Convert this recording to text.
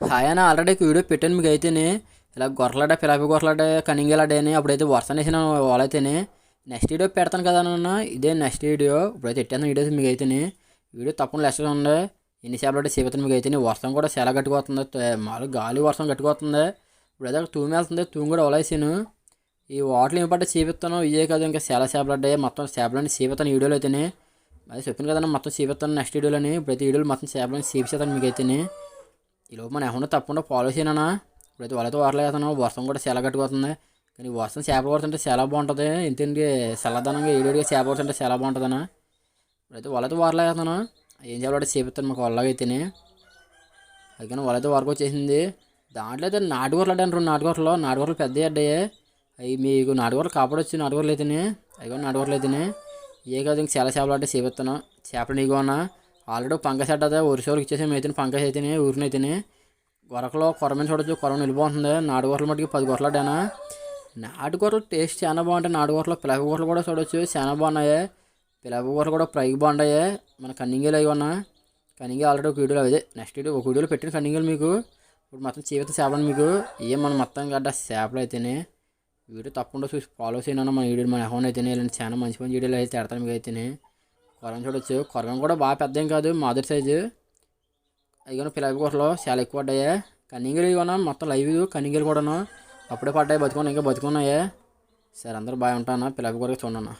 hi అన్న already video పెట్టాను మీకు అయితేనే ఇలా గొర్రెలాడే పిలాపి గొర్రెలాడే కనింగలాడని అప్పుడైతే వర్షం వేసిన వాళ్ళైతేనే నెక్స్ట్ వీడియో పెడతాను కదా అన్న ఇదే నెక్స్ట్ వీడియో ఇప్పుడైతే పెట్టాను వీడియోస్ మీకు అయితేనే వీడియో తప్పకుండా లెస్ ఉంది ఎన్ని సేపలు అంటే సేపుతాను మీకు అయితే వర్షం కూడా చాలా గట్టిపోతుంది మామూలుగా గాలి వర్షం గట్టిపోతుంది ఇప్పుడైతే అక్కడ తూమి వెళ్తుంది తూమి కూడా వలేసాను ఈ వాటర్ ఏమి పట్టే చేపిస్తాను ఇవే కాదు ఇంకా చాలా చేపలు అడ్డాయి మొత్తం చేపలని చేపిస్తాను వీడియోలో అయితేనే అది చెప్పాను కదన్నా మొత్తం చేపిస్తాను నెక్స్ట్ వీడియోలోని ఇప్పుడైతే వీడియోలు మొత్తం చేపలని చేపిస్తాను మీకు అయితేనే ఈలోపు మన ఏమన్నా తప్పకుండా ఫాలో చేయనా ఇప్పుడైతే వాళ్ళతో వారలేస్తాను వర్షం కూడా చాలా గట్టిపోతుంది కానీ వర్షం చేపలు పడుతుంటే చాలా బాగుంటుంది ఎందుకంటే చల్లదనంగా ఏడేడిగా చేప పడుతుంటే చాలా బాగుంటుందన్న ఇప్పుడైతే వాళ్ళతో వారలేస్తాను ఏం చేయాలంటే చేపిస్తాను మాకు వాళ్ళకైతేనే అందుకని వాళ్ళతో వరకు వచ్చేసింది దాంట్లో అయితే నాటుకూరలు అంటే నాటుకూరలు పెద్ద అడ్డాయి అవి మీకు నాటుకూరలు కాపాడొచ్చు నాటుకూరలు అయితేనే అవి నాటుకూరలు అయితేనే ఏ కాదు ఇంక చాలా చేపలు అంటే చేపిస్తాను చేపలు నీకు అన్నా ఆల్రెడీ పంకస్ అడ్డదా వరిసోళ్ళకి ఇచ్చేసాము అయితే పంకస్ అయితేనే ఊరినైతేనే గొరకలో కొరమని చూడొచ్చు కొరమని వెళ్ళిపోతుంది నాటుకూరలు మటుకు 10 కూరలు అడ్డానా నాటుకూరలు టేస్ట్ చాలా బాగుంటాయి నాటుకూరలో పిలక కూరలు కూడా చూడొచ్చు చాలా బాగున్నాయి పిలక కూరలు కూడా ఫ్రై బాగున్నాయి మన కన్నింగలు అవి ఉన్నా కన్నింగ ఆల్రెడీ ఒక వీడియోలో అదే నెక్స్ట్ వీడియో ఒక వీడియోలో పెట్టిన కన్నింగలు మీకు ఇప్పుడు మొత్తం చేపలు చేపలు మీకు ఏం మనం మొత్తం గడ్డ చేపలు అయితేనే వీడియో తప్పకుండా చూసి ఫాలో చేయను మన వీడియో మన అకౌంట్ అయితేనే ఇలాంటి చాలా మంచి మంచి వీడియోలు అయితే పెడతాను మీకు అయితేనే కొరగం చూడొచ్చు కొరగం కూడా బాగా పెద్ద ఏం కాదు మాదిరి సైజు అవి కూడా పిల్లల కూరలో చాలా ఎక్కువ పడ్డాయి కన్నింగలు ఇవ్వనా మొత్తం లైవ్ కన్నింగలు కూడాను అప్పుడే పడ్డాయి బతుకున్నాయి ఇంకా బతుకున్నాయి సరే అందరూ బాగా ఉంటాను పిల్లల కూర చూడన్నా